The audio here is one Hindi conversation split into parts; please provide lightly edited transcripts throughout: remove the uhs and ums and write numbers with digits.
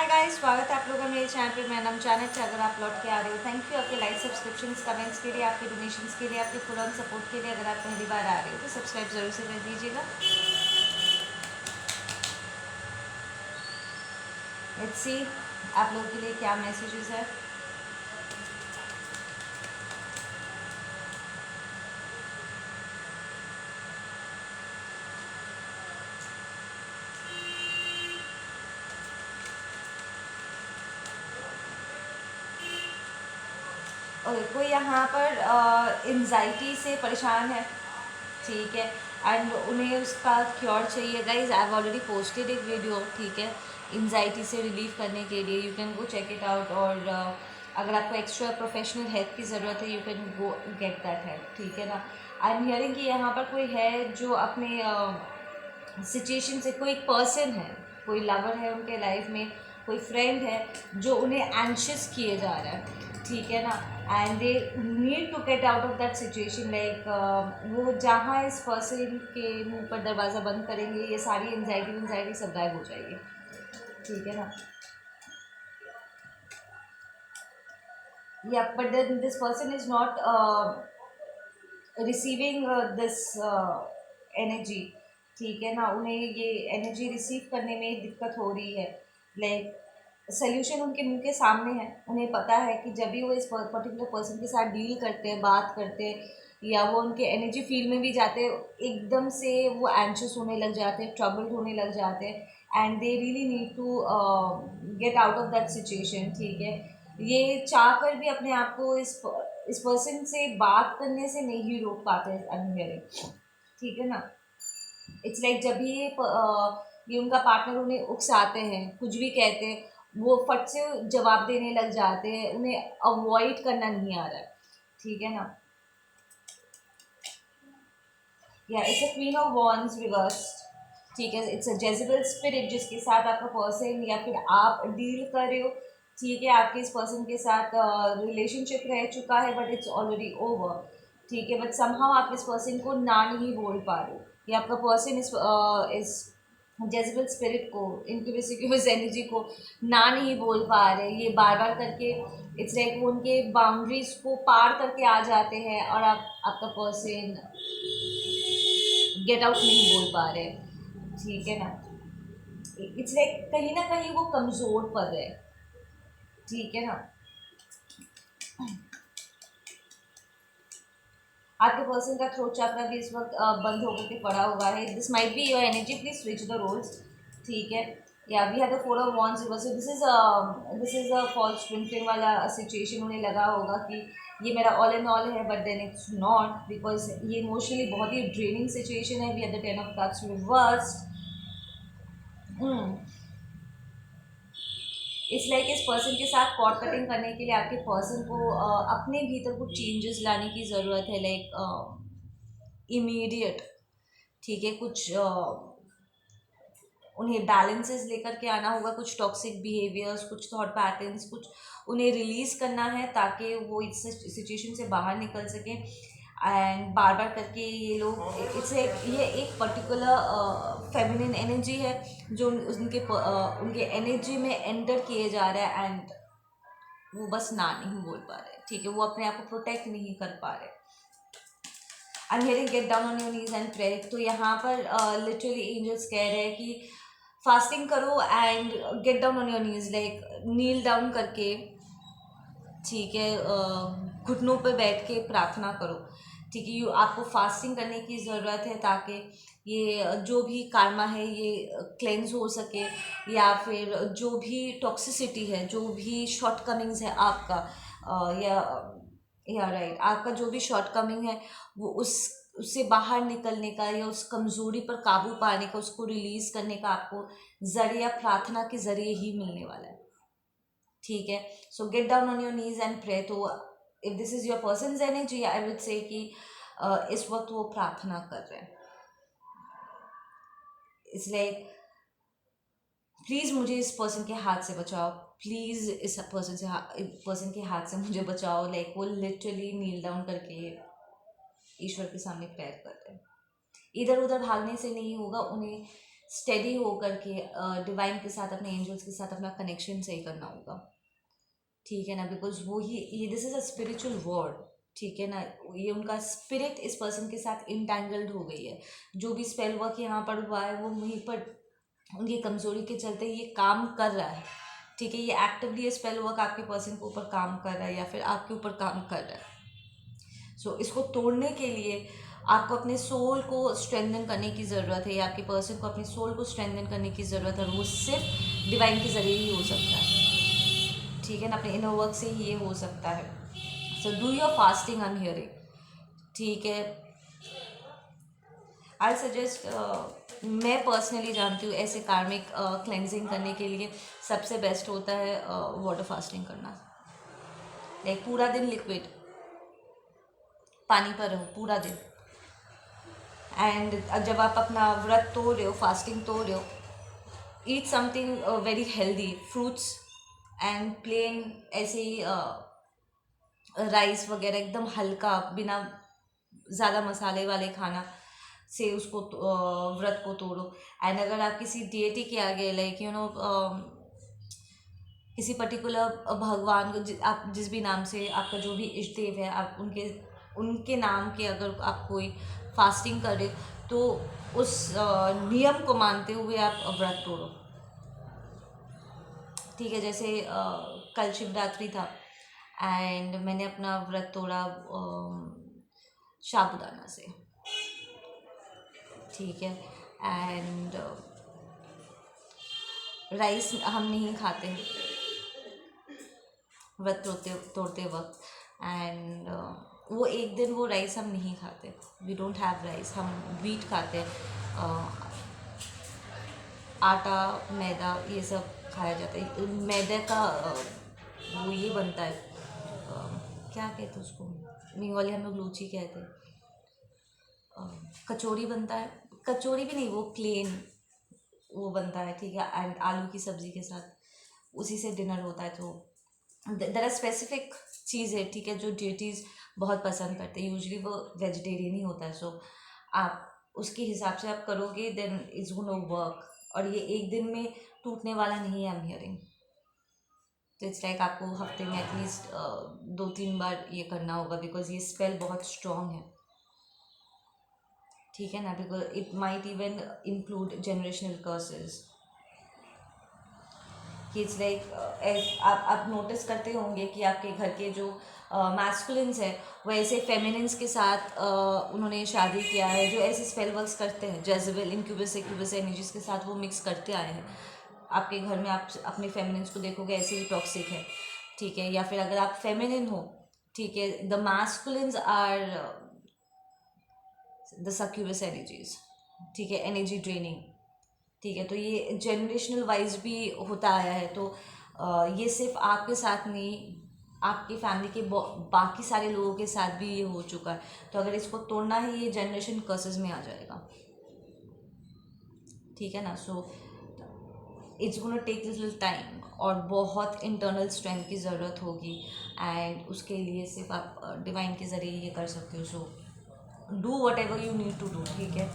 हाय गाइस, स्वागत है आप लोगों का मेरे चैनल पे। मेरा नाम जानत है। अगर आप लौट के आ रहे हो, थैंक यू आपके लाइक, सब्सक्रिप्शंस, कमेंट्स के लिए, आपके डोनेशंस के लिए, आपके फुल ऑन सपोर्ट के लिए। अगर आप पहली बार आ रहे हो तो सब्सक्राइब जरूर से कर दीजिएगा। लेट्स सी आप लोगों के लिए क्या मैसेजेस है। ओके, कोई यहाँ पर एंजाइटी से परेशान है, ठीक है, एंड उन्हें उसका क्योर चाहिए। Guys I have already posted एक वीडियो, ठीक है, एंजाइटी से रिलीव करने के लिए। You can go check it out. और अगर आपको एक्स्ट्रा प्रोफेशनल हेल्प की ज़रूरत है, you can go get that help, ठीक है ना। आई एम हियरिंग कि यहाँ पर कोई है जो अपने सिचुएशन से, कोई पर्सन है, कोई लवर है उनके लाइफ में, कोई फ्रेंड है जो उन्हें एंशियस किए जा रहा है, ठीक है ना। And they need to get out of that situation. Like वो जहाँ इस पर्सन के मुंह पर दरवाज़ा बंद करेंगे, ये सारी एंजाइटी सब गायब हो जाएगी, ठीक है ना। या but then this person is not receiving this energy, ठीक है ना। उन्हें ये एनर्जी रिसीव करने में दिक्कत हो रही है। लाइक सोल्यूशन उनके मुंह के सामने है, उन्हें पता है कि जब भी वो इस पर्टिकुलर पर्सन के साथ डील करते हैं, बात करते हैं, या वो उनके एनर्जी फील्ड में भी जाते हैं, एकदम से वो एंशियस होने लग जाते हैं, ट्रबल्ड होने लग जाते हैं, and they really need to get out of that situation, ठीक है। ये चाह कर भी अपने आप को इस पर्सन से बात करने से नहीं रोक पाते अनहेयरिंग, ठीक है ना। इट्स लाइक जब भी ये उनका पार्टनर उन्हें उकसाते हैं, कुछ भी कहते हैं, वो फट से जवाब देने लग जाते हैं, उन्हें अवॉइड करना नहीं आ रहा है, ठीक है ना। या it's a queen of wands reversed, ठीक है। इट्स अ जेजिबल स्पिरिट जिसके साथ आपका पर्सन या फिर आप डील कर रहे हो, ठीक है। आपके इस पर्सन के साथ रिलेशनशिप रह चुका है बट इट्स ऑलरेडी ओवर, ठीक है। बट समहाउ आप इस पर्सन को ना नहीं बोल पा रहे हो, या आपका पर्सन इस जेजिबल स्पिरिट को, इनक्यूबस एनर्जी को ना नहीं बोल पा रहे। ये बार बार करके इट्स लाइक वो उनके बाउंड्रीज को पार करके आ जाते हैं, और आपका पर्सन गेट आउट नहीं बोल पा रहे, ठीक है ना। इट्स लाइक कहीं ना कहीं वो कमज़ोर पड़ रहे, ठीक है ना। आपके पर्सन का थ्रोट चक्रा भी इस वक्त बंद होकर के पड़ा हुआ है। This might be your energy, please switch the roles, ठीक है। या we have the four of wands reversed. So this is a false twinkling वाला सिचुएशन। उन्हें लगा होगा कि ये मेरा ऑल इन ऑल है, but then it's not, because ये इमोशनली बहुत ही ड्रेनिंग सिचुएशन है। We have the ten of cups reversed. It's like इस पर्सन के साथ कॉर्ड कटिंग करने के लिए आपके पर्सन को अपने भीतर कुछ चेंजेस लाने की ज़रूरत है। लाइक इमीडिएट, ठीक है। कुछ उन्हें बैलेंसेस लेकर के आना होगा, कुछ टॉक्सिक बिहेवियर्स, कुछ थॉट पैटर्न्स, कुछ उन्हें रिलीज़ करना है ताकि वो इस सिचुएशन से बाहर निकल सकें। एंड बार बार करके ये लोग, ये एक पर्टिकुलर फेमिनिन एनर्जी है जो उनके एनर्जी में एंटर किए जा रहा है, एंड वो बस ना नहीं बोल पा रहे, ठीक है। वो अपने आप को प्रोटेक्ट नहीं कर पा रहे। I am hearing get down on your knees and pray. तो यहाँ पर लिटरली एंजल्स कह रहे हैं कि फास्टिंग करो and get down on your knees, like kneel down करके, ठीक है, घुटनों पे बैठ के प्रार्थना करो, ठीक है। यू आपको फास्टिंग करने की ज़रूरत है ताकि ये जो भी कार्मा है ये क्लेंज हो सके, या फिर जो भी टॉक्सिसिटी है, जो भी शॉर्ट कमिंग्स है आपका, या राइट, आपका जो भी शॉर्ट कमिंग है वो उससे बाहर निकलने का, या उस कमज़ोरी पर काबू पाने का, उसको रिलीज़ करने का आपको ज़रिया प्रार्थना के ज़रिए ही मिलने वाला है, ठीक है। So get down on your knees and pray. तो if this is your person energy, I would say कि इस वक्त वो प्रार्थना कर रहे हैं। इसलिए प्लीज़ मुझे इस पर्सन के हाथ से बचाओ, प्लीज़ इस पर्सन के हाथ से मुझे बचाओ। लाइक वो लिटरली नील डाउन करके ईश्वर के सामने प्रेयर कर रहे हैं। इधर उधर भागने से नहीं होगा, उन्हें स्टेडी होकर के डिवाइन के साथ, अपने एंजल्स के साथ अपना कनेक्शन सही करना होगा, ठीक है ना, बिकॉज वो ही ये this is a spiritual word, ठीक है ना, ये उनका स्पिरिट इस पर्सन के साथ इंटैंगल्ड हो गई है। जो भी स्पेल वर्क यहाँ पर हुआ है वो वहीं पर उनकी कमज़ोरी के चलते ये काम कर रहा है, ठीक है, ये एक्टिवली ये स्पेल वर्क आपके पर्सन के ऊपर काम कर रहा है या फिर आपके ऊपर काम कर रहा है। सो इसको तोड़ने के लिए आपको अपने सोल को स्ट्रेंथन करने की ज़रूरत है, या आपके पर्सन को अपने सोल को स्ट्रेंथन करने की ज़रूरत है, और वो सिर्फ डिवाइन के ज़रिए ही हो सकता है, ठीक है ना, अपने इनर वर्क से ही ये हो सकता है। So do your fasting, I am hearing, ठीक है। आई सजेस्ट, मैं पर्सनली जानती हूँ ऐसे कार्मिक क्लेंजिंग करने के लिए सबसे बेस्ट होता है वाटर फास्टिंग करना। लाइक पूरा दिन लिक्विड पानी पर रहो पूरा दिन, एंड जब आप अपना व्रत तोड़ रहे हो, फास्टिंग तोड़ रहे हो, eat something very healthy, fruits and plain ऐसे ही राइस वगैरह एकदम हल्का, बिना ज़्यादा मसाले वाले खाना से उसको व्रत को तोड़ो। एंड अगर आप किसी डिएटी के आगे, लाइक यू नो, किसी पर्टिकुलर भगवान को आप जिस भी नाम से आपका जो भी इष्ट देव है, आप उनके नाम के अगर आप कोई फास्टिंग करे तो उस नियम को मानते हुए आप व्रत तोड़ो, ठीक है। जैसे कल शिवरात्रि था एंड मैंने अपना व्रत तोड़ा साबूदाना से, ठीक है, एंड राइस हम नहीं खाते व्रत तोड़ते वक्त, एंड वो एक दिन वो राइस हम नहीं खाते, वी डोंट हैव राइस, हम व्हीट खाते हैं, आटा मैदा ये सब खाया जाता है। मैदे का वो ये बनता है, क्या कहते हैं उसको, बंगाली हम लोग लूची कहते हैं, कचौड़ी बनता है, कचौड़ी भी नहीं, वो प्लेन वो बनता है, ठीक है, एंड आलू की सब्ज़ी के साथ उसी से डिनर होता है। तो देयर आर स्पेसिफिक चीज़ें, ठीक है, जो डिटीज़ बहुत पसंद करते हैं, यूजुअली वो वेजिटेरियन ही होता है। सो आप उसके हिसाब से आप करोगे देन इट्स गोना वर्क, और ये एक दिन में टूटने वाला नहीं है, आई एम हियरिंग। तो इट्स लाइक आपको हफ्ते में एटलीस्ट 2-3 बार ये करना होगा, बिकॉज ये स्पेल बहुत स्ट्रॉन्ग है, ठीक है ना, because it might even include generational curses. कि इट्स लाइक आप नोटिस करते होंगे कि आपके घर के जो मैस्कुलिन्स है वो ऐसे फेमिनिन्स के साथ उन्होंने शादी किया है, जो ऐसे स्पेल वर्क्स करते हैं, जेज़ेबेल इंक्यूबस एक्यूबस एनर्जीज के साथ वो मिक्स करते आए हैं। आपके घर में आप अपने फेमिनिन्स को देखोगे ऐसे ही टॉक्सिक है, ठीक है, या फिर अगर आप फेमिनिन हो, ठीक है, the masculines are the succubus energies, ठीक है, एनर्जी ड्रेनिंग, ठीक है। तो ये जनरेशनल वाइज भी होता आया है, तो ये सिर्फ आपके साथ नहीं, आपकी फैमिली के बाकी सारे लोगों के साथ भी ये हो चुका है। तो अगर इसको तोड़ना है, ये जनरेशन कर्सेस में आ जाएगा, ठीक है ना। So it's gonna take little time, और बहुत इंटरनल स्ट्रेंथ की ज़रूरत होगी, एंड उसके लिए सिर्फ आप डिवाइन के ज़रिए ये कर सकते हो। So do whatever you need to do, ठीक है।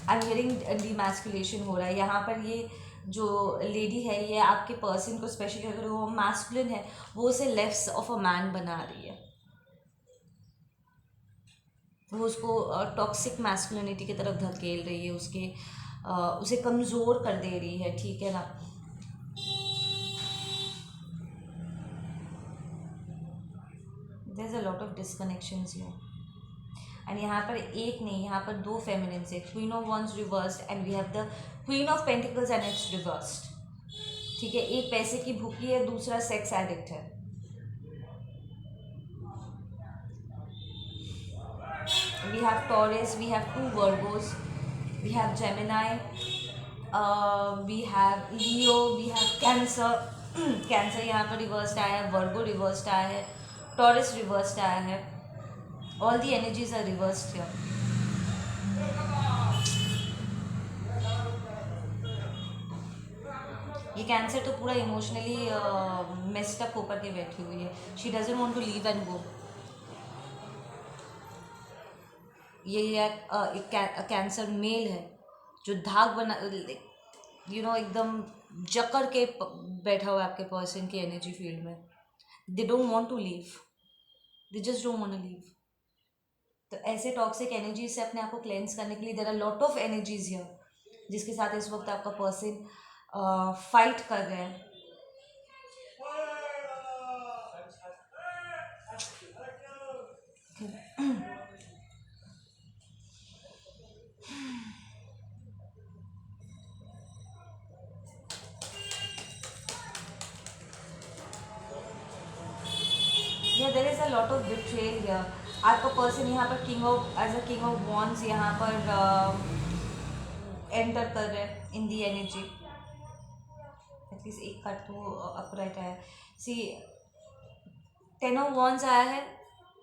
आई एम हियरिंग डीमैस्कुलेशन हो रहा है यहाँ पर। ये जो लेडी है ये आपके पर्सन को, स्पेशली अगर वो मैस्कुलिन है, वो उसे लेफ्ट ऑफ अ मैन बना रही है, वो उसको टॉक्सिक मैस्कुलिनिटी की तरफ धकेल रही है, उसे कमज़ोर कर दे रही है, ठीक है ना। There is a lot of disconnections here, and यहाँ पर एक नहीं, यहाँ पर 2 फेमिनिन्स है, queen of wands reversed and we have the queen of pentacles and it's reversed, ठीक है। एक पैसे की भूखी है, दूसरा सेक्स एडिक्ट है। We have Taurus, we have 2 Virgos, we have Gemini, we have Leo, we have Cancer. Cancer यहाँ पर रिवर्स्ड आया है, वर्गो रिवर्स्ड आया है, टॉरस रिवर्स्ड आया है, all the energies are reversed here. ये कैंसर तो पूरा इमोशनली मेस्ड अप होकर के बैठी हुई है, she doesn't want to leave and go. ये एक कैंसर मेल है जो धाक बना एकदम जकड़ के बैठा हुआ है आपके पर्सन की एनर्जी फील्ड में. They don't want to leave, they just don't want to leave. तो ऐसे टॉक्सिक एनर्जी से अपने आप को क्लेंस करने के लिए there are lot of energies here जिसके साथ इस वक्त आपका पर्सन फाइट कर रहे हैं. या there is a lot of betrayal here. आपका पर्सन यहाँ पर किंग ऑफ वॉन्ड्स यहाँ पर एंटर कर रहे हैं इन दी एनर्जी. एटलीस्ट एक कार्ड तो अपराइट आया. सी 10 ऑफ वॉन्ड्स आया है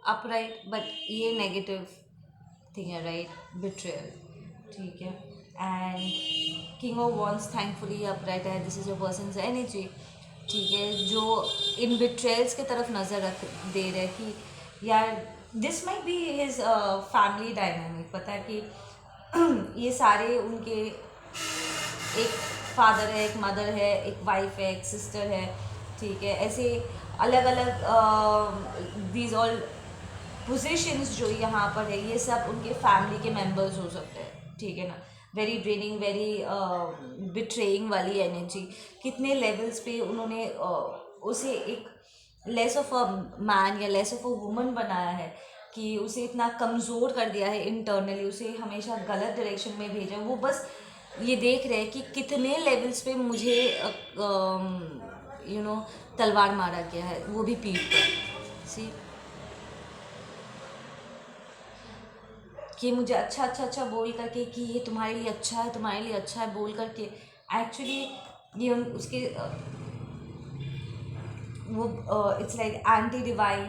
अपराइट, बट ये नेगेटिव थिंग है, राइट? बिट्रेयल, ठीक है. And king of wands thankfully upright है. This is your person's energy, ठीक है, जो इन बिट्रेयल्स की तरफ नज़र रख दे रहे हैं कि यार this might be his family dynamic. पता है कि ये सारे उनके एक फादर है, एक मदर है, एक वाइफ है, एक सिस्टर है, ठीक है. ऐसे अलग अलग दीज ऑल पोजीशंस जो यहाँ पर है ये सब उनके फैमिली के मेंबर्स हो सकते हैं, ठीक है ना. वेरी ड्रेनिंग, वेरी बिट्रेइंग वाली एनर्जी. कितने लेवल्स पे उन्होंने उसे एक लेस ऑफ अ मैन या लेस ऑफ अ वुमन बनाया है कि उसे इतना कमज़ोर कर दिया है इंटरनली, उसे हमेशा गलत डायरेक्शन में भेजा. वो बस ये देख रहे हैं कि कितने लेवल्स पे मुझे तलवार मारा गया है, वो भी पीठ पर. सी कि मुझे अच्छा अच्छा अच्छा बोल करके कि ये तुम्हारे लिए अच्छा है, तुम्हारे लिए अच्छा है बोल करके एक्चुअली ये उसके वो it's like anti divine,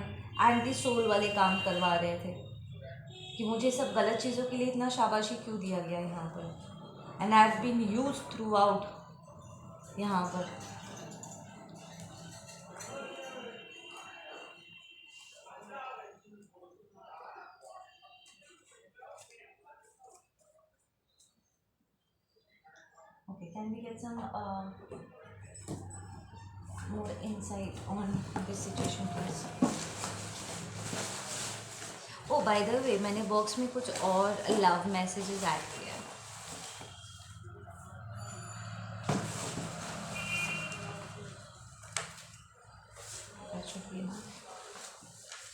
anti soul वाले काम करवा रहे थे कि मुझे सब गलत चीज़ों के लिए इतना शाबाशी क्यों दिया गया यहाँ पर. And I have been use throughout यहाँ पर. Okay, can we get some more insight on this situation please. Oh by the way, मैंने बॉक्स में कुछ और लव मैसेजेस ऐड किया है.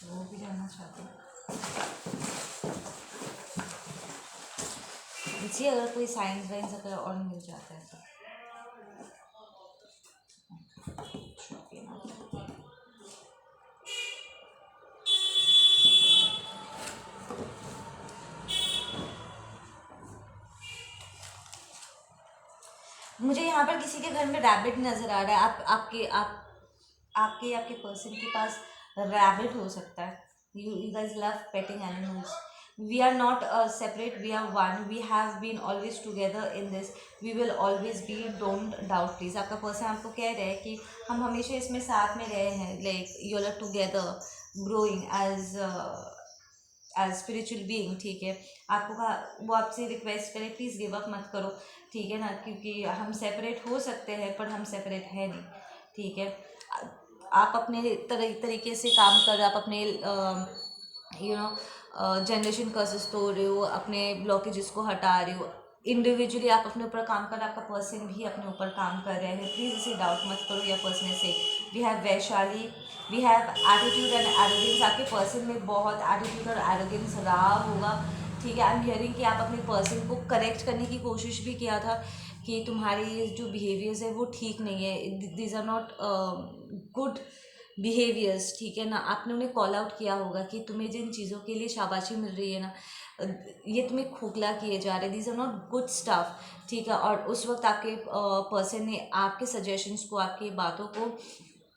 वो भी जानना चाहते हैं. देखिए अगर कोई साइंस वाइंस अगर और मिल जाता है तो मुझे यहाँ पर किसी के घर में रैबिट नज़र आ रहा है. आपके आपके पर्सन के पास रैबिट हो सकता है. You guys love petting animals. We are not separate, we are one. We have been always together in this, we will always be. Don't doubt please. आपका पर्सन आपको कह रहा है कि हम हमेशा इसमें साथ में रहे हैं. Like you are together growing as spiritual being, ठीक है. आपको कहा वो आपसे रिक्वेस्ट करे प्लीज़ गिव अप मत करो, ठीक है ना, क्योंकि हम सेपरेट हो सकते हैं पर हम सेपरेट है नहीं, ठीक है. आप अपने तरीके से काम कर रहे हो, आप अपने जनरेशन कर्सेस तोड़ रहे हो, अपने ब्लॉकेजेस को हटा रहे हो. इंडिविजुअली आप अपने ऊपर काम कर रहे हो, आपका पर्सन भी अपने ऊपर काम कर रहे हैं. प्लीज़ इसे डाउट मत करो. या पर्सन से we have Vaishali, we have attitude and arrogance. आपके पर्सन में बहुत एटीट्यूड और एरोगेंस रहा होगा, ठीक है. आई एम हियरिंग कि आप अपने पर्सन को करेक्ट करने की कोशिश भी किया था कि तुम्हारी जो बिहेवियर्स है वो ठीक नहीं है, these are not good behaviours, ठीक है ना. आपने उन्हें कॉल आउट किया होगा कि तुम्हें जिन चीज़ों के लिए शाबाशी मिल रही है ना, ये तुम्हें खोखला किए जा रहे हैं, these are not good stuff, ठीक है. और उस वक्त आपके पर्सन ने आपके सजेशंस को, आपकी बातों को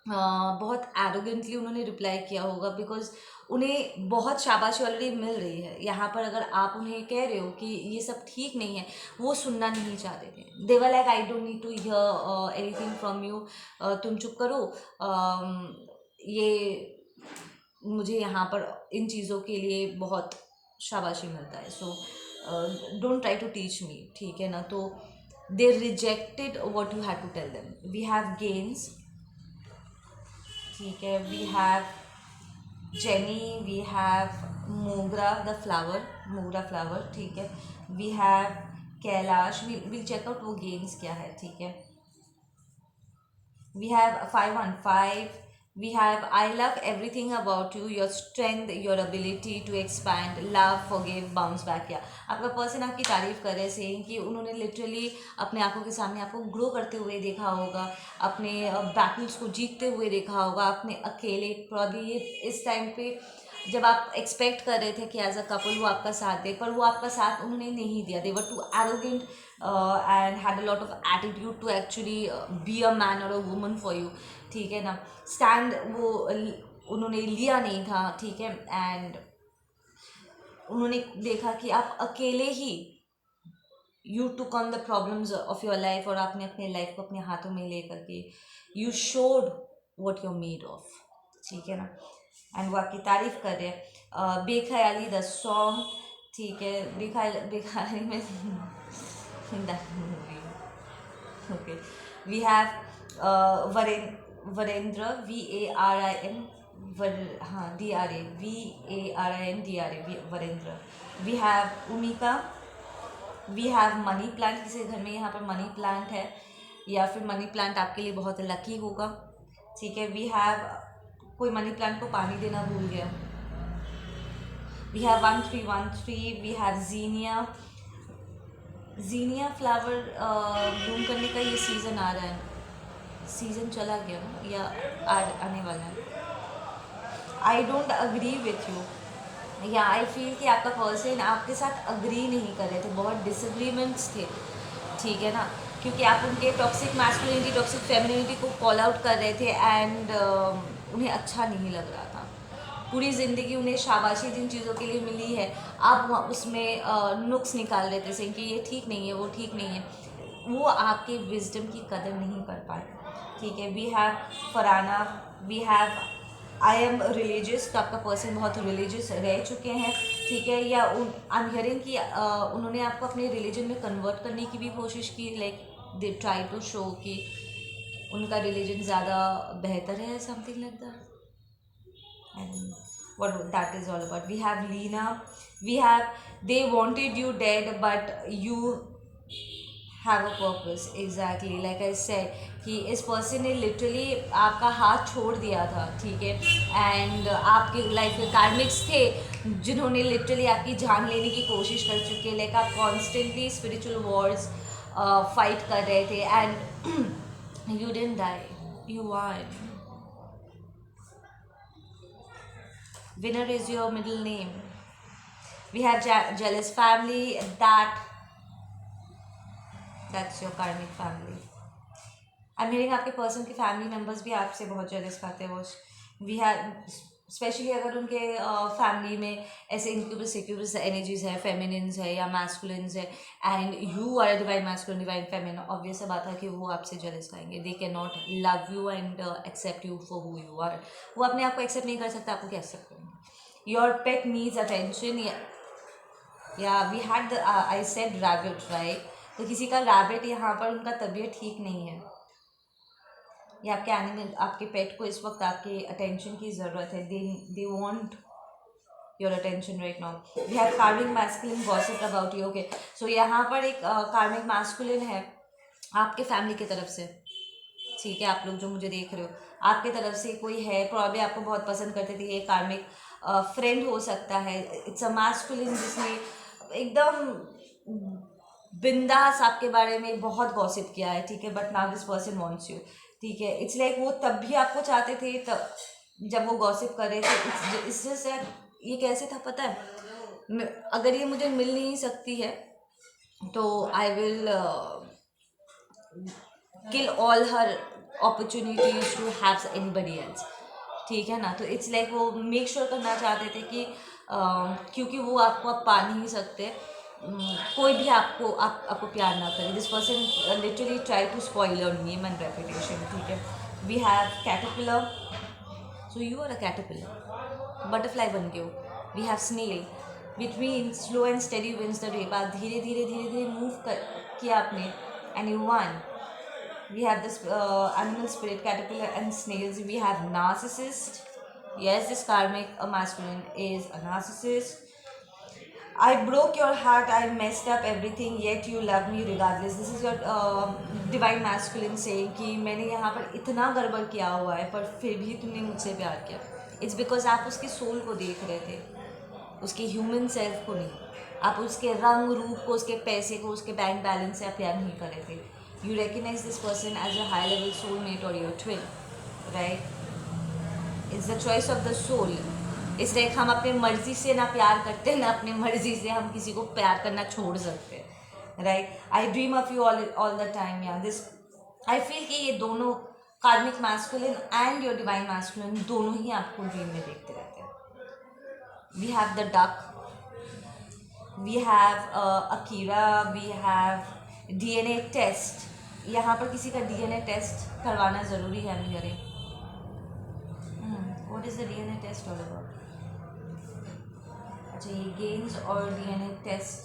बहुत एरोगेंटली उन्होंने रिप्लाई किया होगा, बिकॉज उन्हें बहुत शाबाशी ऑलरेडी मिल रही है. यहाँ पर अगर आप उन्हें कह रहे हो कि ये सब ठीक नहीं है, वो सुनना नहीं चाहते थे. They were like I don't need to hear anything from you, तुम चुप करो. ये मुझे यहाँ पर इन चीज़ों के लिए बहुत शाबाशी मिलता है. So don't try to teach me, ठीक है ना। तो they rejected what you had to tell them. We have gains, ठीक है, we have Jenny, we have mogra the flower, mogra flower, ठीक है, we have Kailash, will check out वो गेम्स क्या है, ठीक है। We have 515, we have I love everything about you, your strength, your ability to expand, love, forgive, bounce back. किया आपका पर्सन आपकी तारीफ कर रहे हैं, सेइंग कि उन्होंने लिटरली अपने आंखों के सामने आपको ग्रो करते हुए देखा होगा, अपने बैटल्स को जीतते हुए देखा होगा, अपने अकेले प्रॉब्ली इस टाइम पे जब आप एक्सपेक्ट कर रहे थे कि एज अ कपल वो आपका साथ दे, पर वो आपका साथ उन्होंने नहीं दिया। They were too arrogant and had a lot of attitude to actually be a man और अ वुमन फॉर यू, ठीक है ना। स्टैंड वो उन्होंने लिया नहीं था, ठीक है, एंड उन्होंने देखा कि आप अकेले ही you took on the problems of your life, और आपने अपने लाइफ को अपने हाथों में ले करके you showed what you made of, ठीक है ना। एंड वो आपकी तारीफ कर रहे हैं। बेख्याली द सॉन्ग, ठीक है, बेख्याली में okay, we have Varendra, VARIN, हाँ DRA, VARIN, Varendra. We have Umika, we have money plant, किसी घर में यहाँ पर मनी प्लांट है या फिर मनी प्लांट आपके लिए बहुत लकी होगा, ठीक है। वी हैव कोई मनी प्लांट को पानी देना भूल गया। We have 1313, we have zinnia, zinnia flower bloom करने का ये सीज़न आ रहा है, सीज़न चला गया ना या आने वाला है। I don't agree with you, या आई फील कि आपका पर्सन आपके साथ अग्री नहीं कर रहे थे, बहुत डिसएग्रीमेंट्स थे, ठीक है ना, क्योंकि आप उनके टॉक्सिक मैस्कुलिनिटी, टॉक्सिक फेमिनिटी को कॉल आउट कर रहे थे एंड उन्हें अच्छा नहीं लग रहा था। पूरी ज़िंदगी उन्हें शाबाशी जिन चीज़ों के लिए मिली है, आप उसमें नुक्स निकाल रहे थे, सेइंग कि ये ठीक नहीं है, वो ठीक नहीं है, वो आपके विजडम की कदर नहीं कर पाए, ठीक है। We have Farana, we have I am religious, तो आपका पर्सन बहुत रिलीजियस रह चुके हैं, ठीक है, या आई एम हियरिंग कि उन्होंने आपको अपने रिलीजन में कन्वर्ट करने की भी कोशिश की, like they try to show कि उनका रिलीजन ज़्यादा बेहतर है, something like that, and what that is all about. We have Lena, we have they wanted you dead but you have a purpose, exactly like I said कि इस पर्सन ने लिटरली आपका हाथ छोड़ दिया था, ठीक है, एंड आपके लाइफ के कार्मिक्स थे जिन्होंने लिटरली आपकी जान लेने की कोशिश कर चुके, लाइक आप कॉन्स्टेंटली स्पिरिचुअल वॉर्स फाइट कर रहे थे and you didn't die, you are winner is your middle name. We have jealous family, that's your karmic family. I'm hearing आपके पर्सन के फैमिली मेम्बर्स भी आपसे बहुत जेलस खाते हैं। वो वी हैव स्पेशली अगर उनके फैमिली में ऐसे इंक्यूबस सिक्यूबस एनर्जीज है, फेमिनिन्स है या मैस्कुलिन्स है, and you are divine masculine, divine feminine, obvious बात है कि वो आपसे जेलस खाएंगे। They can not love you and accept you for who you are. वो अपने आप को एक्सेप्ट नहीं कर सकता, आपको क्या एक्सेप्ट करेंगे। योर पेट नीड्स अटेंशन, या we had I said rabbit, right, तो किसी का रैबिट यहाँ पर उनका तबीयत ठीक नहीं है, या आपके एनिमल, आपके पेट को इस वक्त आपके अटेंशन की ज़रूरत है, they want your attention right now. We have karmic masculine gossip about you, okay, so यहाँ पर एक कार्मिक मैस्कुलिन है आपके फैमिली की तरफ से, ठीक है, आप लोग जो मुझे देख रहे हो आपके तरफ से कोई है, प्रॉब्लम आपको बहुत पसंद करते थे, ये कार्मिक फ्रेंड हो सकता है। इट्स अ मैस्कुलिन जिसने एकदम बिंदास आपके बारे में बहुत गॉसिप किया है, ठीक है, but now this person wants you, ठीक है। इट्स लाइक वो तब भी आपको चाहते थे तब जब वो गॉसिप कर रहे थे। इससे ये कैसे था पता है, अगर ये मुझे मिल नहीं सकती है तो I will kill all her opportunities to have anybody else, ठीक है ना। तो इट्स लाइक वो मेक श्योर करना चाहते थे कि क्योंकि वो आपको आप पा नहीं सकते, कोई भी आपको प्यार ना करे। This person literally try to spoil your name and reputation, ठीक है। We have caterpillar, so you are a caterpillar, butterfly बन गए हो। We have snail, between slow and steady wins the race. आप धीरे धीरे धीरे धीरे मूव कर किया आपने and you won. We have this animal spirit, caterpillar and snails. We have narcissist. Yes, this karmic masculine is a narcissist. I broke your heart, I messed up everything, yet you love me regardless. This is your divine masculine saying कि मैंने यहाँ पर इतना गड़बड़ किया हुआ है पर फिर भी तुमने मुझसे प्यार किया. It's because आप उसके सोल को देख रहे थे, उसके ह्यूमन सेल्फ को नहीं. आप उसके रंग रूप को, उसके पैसे को, उसके बैंक बैलेंस से आप प्यार नहीं कर रहे थे. You recognize this person as a high level soulmate or your twin, right? It's the choice of the soul. इसलिए हम अपने मर्जी से ना प्यार करते ना अपने मर्जी से हम किसी को प्यार करना छोड़ सकते हैं, right? I dream of you all the time. या दिस आई फील कि ये दोनों karmic masculine and your divine masculine दोनों ही आपको ड्रीम में देखते रहते हैं. We have the duck, we have Akira, we have DNA test. यहाँ पर किसी का डीएनए टेस्ट करवाना ज़रूरी है. मेरे what is the DNA test all about? अच्छा, ये गेम्स और डीएनए टेस्ट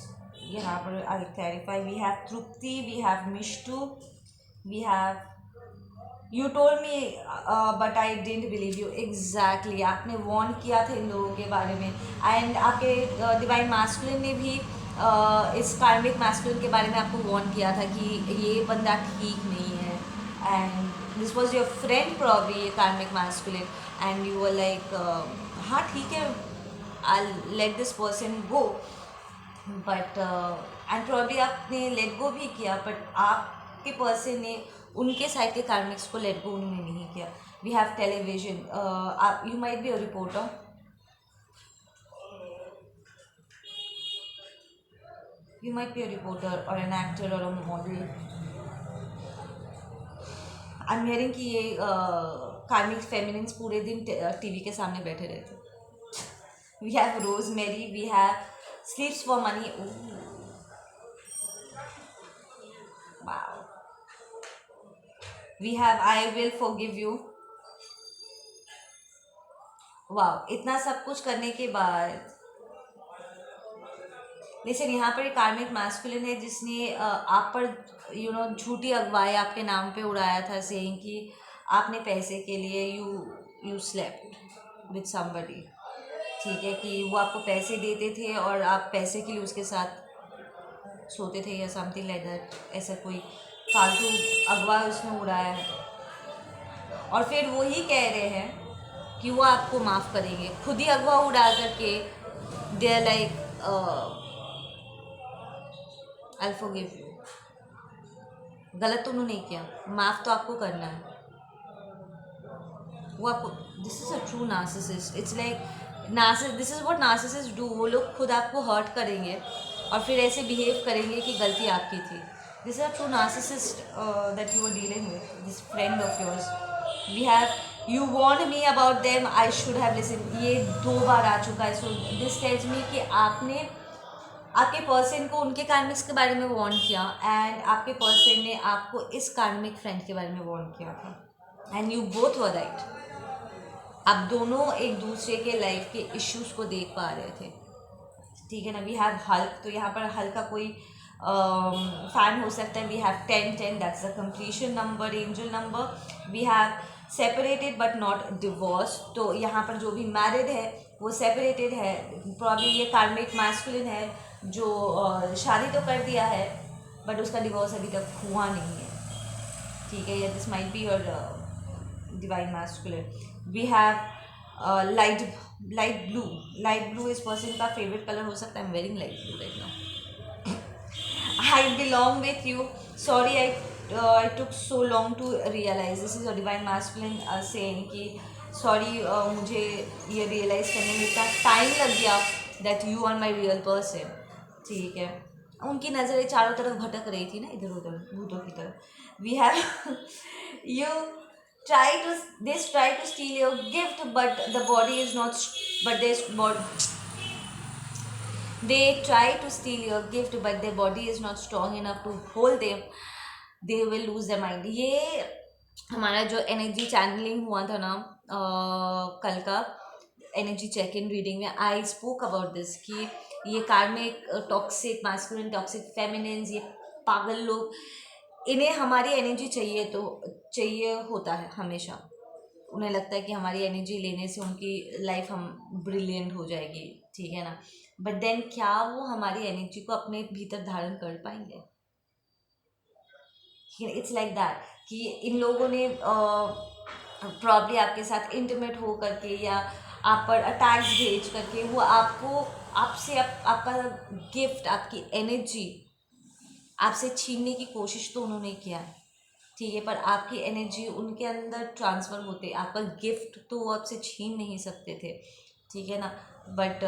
यहाँ पर I clarify. We have Tripti, we have Mishtu, we have you told me but I didn't believe you. Exactly, आपने वॉर्न किया था इन लोगों के बारे में एंड आपके डिवाइन मैस्कुलिन ने भी इस कार्मिक मैस्कुलिन के बारे में आपको वॉर्न किया था कि ये बंदा ठीक नहीं है. And this was your friend probably, ये कार्मिक masculine, and you were like हाँ ठीक है, I'll let this person go. But and probably आपने let go भी किया, but आपके पर्सन ने उनके साइड के कार्मिक्स को let go उन्होंने नहीं किया. We have television. You might be a reporter. You might be a reporter or an actor or a model. I'm hearing कि ये कार्मिक फेमिनिन्स पूरे दिन टीवी के सामने बैठे रहते. We have Rosemary, we have Sleeps for Money. Ooh. Wow. We have I Will Forgive You. Wow. इतना सब कुछ करने के बाद लेकिन यहाँ पर एक कार्मिक मैस्कुलिन है जिसने आप पर झूठी अगवाई आपके नाम पे उड़ाया था, सेइंग कि आपने पैसे के लिए यू स्लेप्ट विद समबडी. ठीक है, कि वो आपको पैसे देते थे और आप पैसे के लिए उसके साथ सोते थे या समथिंग लाइक दैट. ऐसा कोई फालतू अगवा उसने उड़ाया है और फिर वो ही कह रहे हैं कि वो आपको माफ़ करेंगे. खुद ही अगवा उड़ा करके they are like I will forgive you. गलत तो उन्होंने नहीं किया, माफ़ तो आपको करना है. वो आपको, this is a true narcissist. It's like this is what narcissist do. वो लोग खुद आपको हर्ट करेंगे और फिर ऐसे बिहेव करेंगे कि गलती आपकी थी. This is a true narcissist that you are dealing with, this friend of yours. We have you warned me about them, I should have listen. ये 2 बार आ चुका है. सो दिस टेल्स मी कि आपने आपके पर्सन को उनके कार्मिक्स के बारे में वॉर्न किया एंड आपके पर्सन ने आपको इस कार्मिक फ्रेंड के बारे में वॉर्न किया था and you both were right. आप दोनों एक दूसरे के लाइफ के इश्यूज को देख पा रहे थे. ठीक है ना. वी हैव हल्क, तो यहाँ पर हल्क का कोई फैन हो सकता है. We have 10 that's the completion number, angel number. We have separated but not divorce. तो यहाँ पर जो भी मैरिड है वो सेपरेटेड है. प्रॉब्ली ये कार्मिक मैस्कुलिन है जो शादी तो कर दिया है बट उसका डिवोर्स अभी तक हुआ नहीं है. ठीक है, this might be your divine masculine. We have light blue. Light blue इस पर्सन का फेवरेट कलर हो सकता है. I am wearing light blue right now. I belong with you. Sorry I took so long to realise. This is a divine masculine saying कि सॉरी मुझे ये रियलाइज़ करने में इतना टाइम लग गया that you are my real person. ठीक है, उनकी नज़रें चारों तरफ भटक रही थी ना, इधर उधर भूतों की तरफ. We have you they try to steal your gift but the body is not, but they try to steal your gift but their body is not strong enough to hold them. They will lose their mind. ये हमारा जो एनर्जी चैनलिंग हुआ था ना कल का एनर्जी चेक इन रीडिंग में, आई स्पोक अबाउट दिस कि ये कार्मिक टॉक्सिक मास्कुलिन टॉक्सिक फेमिनिन्स, ये पागल लोग, इन्हें हमारी एनर्जी चाहिए, तो चाहिए होता है हमेशा। उन्हें लगता है कि हमारी एनर्जी लेने से उनकी लाइफ हम ब्रिलियंट हो जाएगी, ठीक है ना। बट देन क्या वो हमारी एनर्जी को अपने भीतर धारण कर पाएंगे? इट्स लाइक दैट कि इन लोगों ने प्रॉब्ली आपके साथ इंटीमेट हो करके या आप पर अटैक्स भेज करके वो आपको आपसे आपका गिफ्ट, आपकी एनर्जी आपसे छीनने की कोशिश तो उन्होंने किया है, ठीक है, पर आपकी एनर्जी उनके अंदर ट्रांसफ़र होते, आपका गिफ्ट तो वो आपसे छीन नहीं सकते थे, ठीक है ना। बट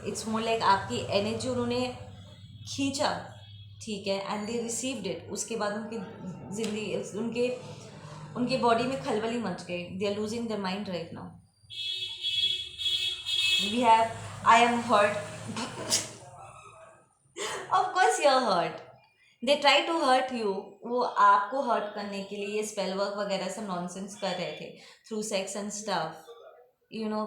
इट्स मोर लाइक आपकी एनर्जी उन्होंने खींचा, ठीक है, एंड दे रिसीव्ड इट। उसके बाद उनकी ज़िंदगी, उनके उनके बॉडी में खलबली मच गई। They are losing their mind right now. We have I am hurt of course you are hurt, they try to hurt you. वो आपको हर्ट करने के लिए स्पेल वर्क वगैरह सब नॉनसेंस कर रहे थे through sex and stuff, you know,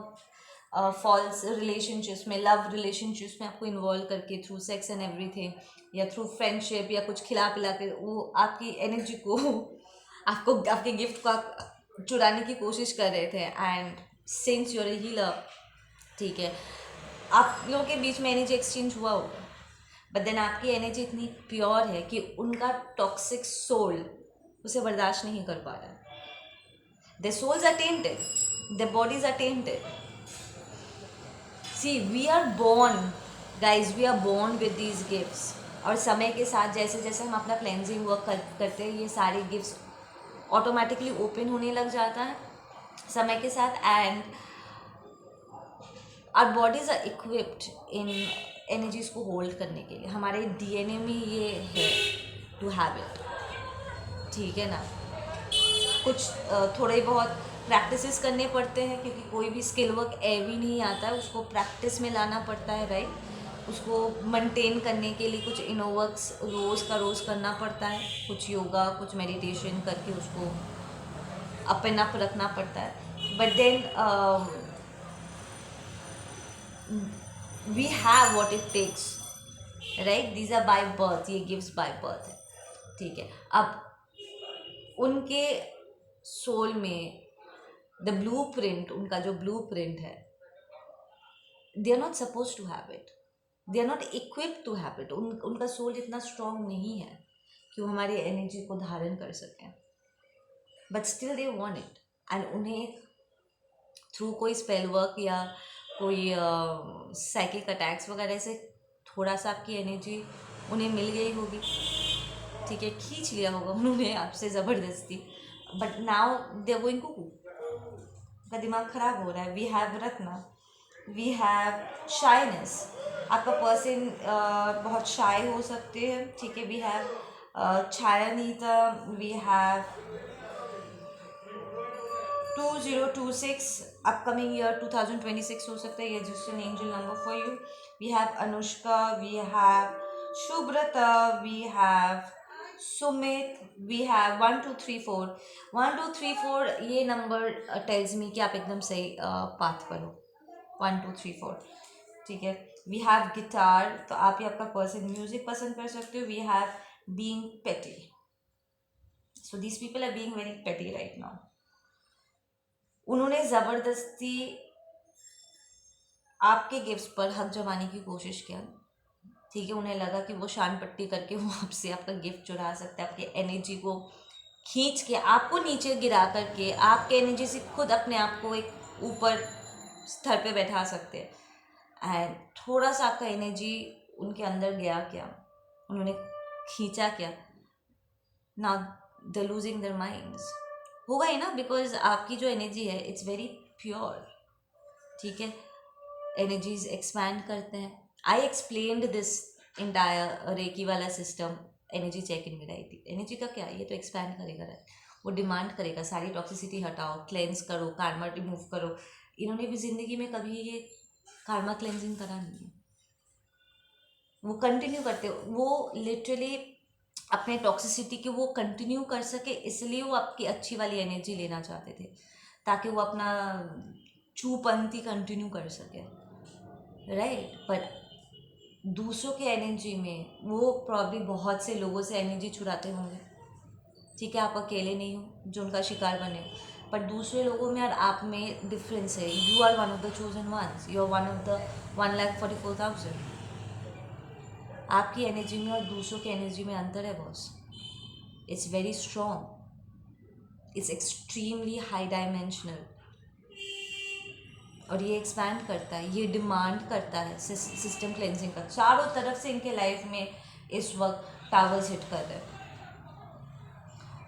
false relationships में, लव रिलेशनशिप्स में आपको इन्वॉल्व करके थ्रू सेक्स एंड एवरीथिंग, या थ्रू फ्रेंडशिप या कुछ खिला पिला के वो आपकी एनर्जी को आपको आपके गिफ्ट को चुराने की कोशिश कर रहे थे। And since your A healer, ठीक है, आप लोगों के बीच में एनर्जी एक्सचेंज हुआ होगा, बट देन आपकी एनर्जी इतनी प्योर है कि उनका टॉक्सिक सोल उसे बर्दाश्त नहीं कर पा रहा है। Their souls are tainted, their bodies are tainted. See we are born guys, we are born with these gifts, और समय के साथ जैसे जैसे हम अपना क्लेंजिंग वर्क करते हैं, ये सारे गिफ्ट्स ऑटोमेटिकली ओपन होने लग जाता है समय के साथ। And our bodies are equipped इन एनर्जीज को होल्ड करने के लिए। हमारे डीएनए में ये है टू हैव इट, ठीक है ना। कुछ थोड़े बहुत प्रैक्टिसेस करने पड़ते हैं, क्योंकि कोई भी स्किल वर्क एवी नहीं आता है, उसको प्रैक्टिस में लाना पड़ता है, राइट। उसको मेंटेन करने के लिए कुछ इनो वर्क्स रोज़ का रोज़ करना पड़ता है, कुछ योगा, कुछ मेडिटेशन करके उसको अपन अप रखना पड़ता है। But then we have what it takes, right. These are by birth, ये गिफ्ट्स बाय बर्थ है, ठीक है। अब उनके सोल में द ब्लू प्रिंट, उनका जो ब्लू प्रिंट है, they are not suppose to have it, they are not equip to have it. उनका सोल इतना स्ट्रांग नहीं है कि वो हमारी एनर्जी को धारण कर सकें, but still they want it. And उन्हें थ्रू कोई स्पेल वर्क या कोई साइकिक अटैक्स वगैरह से थोड़ा सा आपकी एनर्जी उन्हें मिल गई होगी, ठीक है, खींच लिया होगा उन्होंने आपसे ज़बरदस्ती। But now they are going cuckoo, का दिमाग ख़राब हो रहा है। We have Ratna, we have shyness, आपका पर्सन बहुत शाय हो सकते हैं, ठीक है। We have Chhayanita, we have 2026, upcoming year 2026 हो सकता है, ये just an angel number for you. We have Anushka, we have Shubhrata, we have Sumit, we have 1 2 3 4 1 2 3 4। ये नंबर टेल्स मी कि आप एकदम सही पाथ पर हो, 1 2 3 4, ठीक है। वी हैव गिटार, तो आप ही आपका पर्सन म्यूजिक पसंद कर सकते हो। We have being petty, so these people are being very petty right now. उन्होंने ज़बरदस्ती आपके गिफ्ट्स पर हक जमाने की कोशिश किया, ठीक है। उन्हें लगा कि वो शान पट्टी करके वो आपसे आपका गिफ्ट चुरा सकते हैं, आपकी एनर्जी को खींच के आपको नीचे गिरा करके आपके एनर्जी से खुद अपने आप को एक ऊपर स्तर पे बैठा सकते हैं। एंड थोड़ा सा आपका एनर्जी उनके अंदर गया क्या, उन्होंने खींचा क्या, now they losing their minds. होगा ही ना, बिकॉज आपकी जो एनर्जी है इट्स वेरी प्योर, ठीक है। एनर्जीज एक्सपैंड करते हैं। आई एक्सप्लेन्ड दिस इंटायर रेकी वाला सिस्टम एनर्जी चेक इन में आई थी। एनर्जी का क्या, ये तो एक्सपैंड करेगा, वो डिमांड करेगा सारी टॉक्सिसिटी हटाओ, क्लेंस करो, कार्मा रिमूव करो। इन्होंने भी ज़िंदगी में कभी ये कार्मा क्लेंजिंग करा नहीं है, वो कंटिन्यू करते, वो लिटरली अपने टॉक्सिसिटी के वो कंटिन्यू कर सके, इसलिए वो आपकी अच्छी वाली एनर्जी लेना चाहते थे, ताकि वो अपना चूपंथी कंटिन्यू कर सके, राइट। पर दूसरों के एनर्जी में वो प्रॉब्लम बहुत से लोगों से एनर्जी चुराते होंगे, ठीक है, आप अकेले नहीं हो जो उनका शिकार बने हो, पर दूसरे लोगों में और आप में डिफरेंस है। You are one of the chosen ones, you are one of the 1,44,000। आपकी एनर्जी में और दूसरों की एनर्जी में अंतर है boss. It's very strong, it's extremely high dimensional, और ये एक्सपैंड करता है, ये डिमांड करता है सिस्टम क्लेंजिंग का। चारों तरफ से इनके लाइफ में इस वक्त टावर्स हिट कर रहे हैं,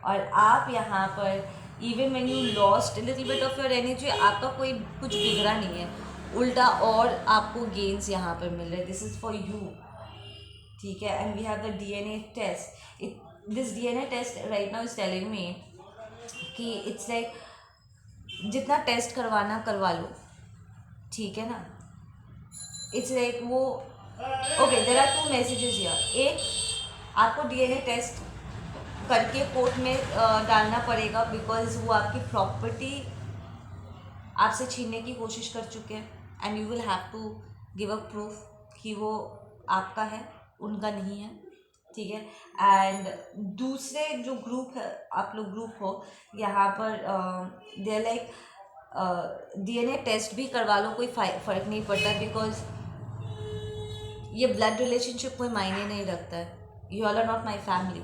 और आप यहाँ पर even when you lost little bit of your energy, आपका कोई कुछ बिगड़ा नहीं है, उल्टा और आपको गेन्स यहाँ पर मिल रहे हैं। दिस इज़ फॉर यू, ठीक है। And we have the DNA test. This DNA test right now is telling me कि इट्स लाइक जितना टेस्ट करवाना करवा लो, ठीक है ना। इट्स लाइक वो okay, there are 2 messages here. एक, आपको DNA टेस्ट करके कोर्ट में डालना पड़ेगा, बिकॉज वो आपकी प्रॉपर्टी आपसे छीनने की कोशिश कर चुके हैं, and you will have to give a proof कि वो आपका है, उनका नहीं है, ठीक है। एंड दूसरे जो ग्रुप है, आप लोग ग्रुप हो यहाँ पर, दे लाइक DNA टेस्ट भी करवा लो, कोई फ़र्क नहीं पड़ता, बिकॉज ये ब्लड रिलेशनशिप कोई मायने नहीं रखता है। You all are not my family,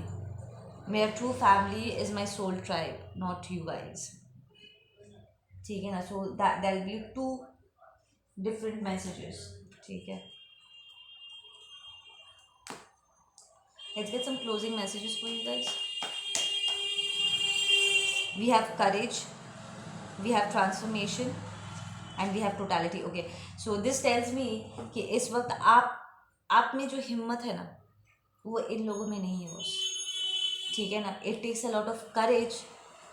मेरा true family is my soul tribe, not you guys, ठीक है ना। So that will be 2 different messages, ठीक है। Let's get some closing messages for you guys. We have courage, we have transformation, and we have totality. Okay, so this tells me कि इस वक्त आप में जो हिम्मत है ना, वो इन लोगों में नहीं है बॉस, ठीक है ना। It takes a lot of courage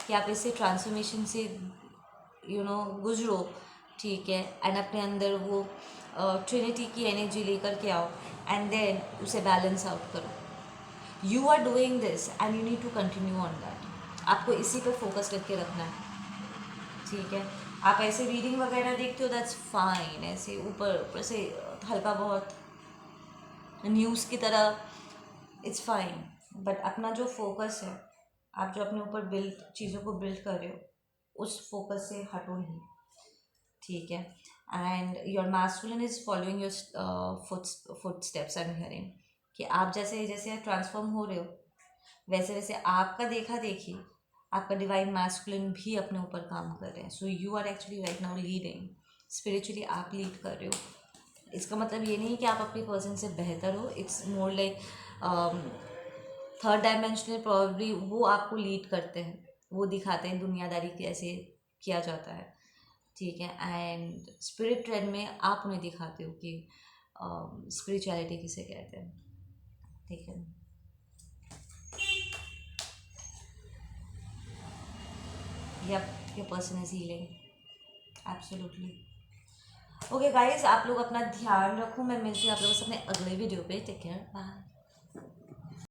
कि आप इससे ट्रांसफॉर्मेशन से गुजरो, ठीक है, एंड अपने अंदर वो ट्रिनिटी की एनर्जी लेकर के आओ, एंड देन उसे बैलेंस आउट करो। You are doing this and you need to continue on that. आपको इसी पर फोकस करके रखना है, ठीक है। आप ऐसे रीडिंग वगैरह देखते हो, दैट्स फाइन, ऐसे ऊपर ऊपर से हल्का बहुत न्यूज़ की तरह, इट्स फाइन, बट अपना जो फोकस है, आप जो अपने ऊपर चीज़ों को बिल्ड कर रहे हो, उस फोकस से हटो नहीं, ठीक है। And your masculine is following your foot steps. I am hearing कि आप जैसे जैसे ट्रांसफॉर्म हो रहे हो, वैसे वैसे आपका देखा देखी आपका डिवाइन मैस्कुलिन भी अपने ऊपर काम कर रहे हैं। So you are actually right now leading spiritually, आप लीड कर रहे हो। इसका मतलब ये नहीं कि आप अपने पर्सन से बेहतर हो, it's more like third dimensional probably वो आपको लीड करते हैं, वो दिखाते हैं दुनियादारी कैसे किया जाता है, ठीक है। एंड स्पिरिट ट्रेड में आप उन्हें दिखाते हो कि स्पिरिचुअलिटी किसे कहते हैं, ठीक है। Yep, your person is healing. Absolutely. Okay guys, आप लोग अपना ध्यान रखो। मैं मिलती हूँ आप लोगों से अपने अगले वीडियो पे। Take care, bye.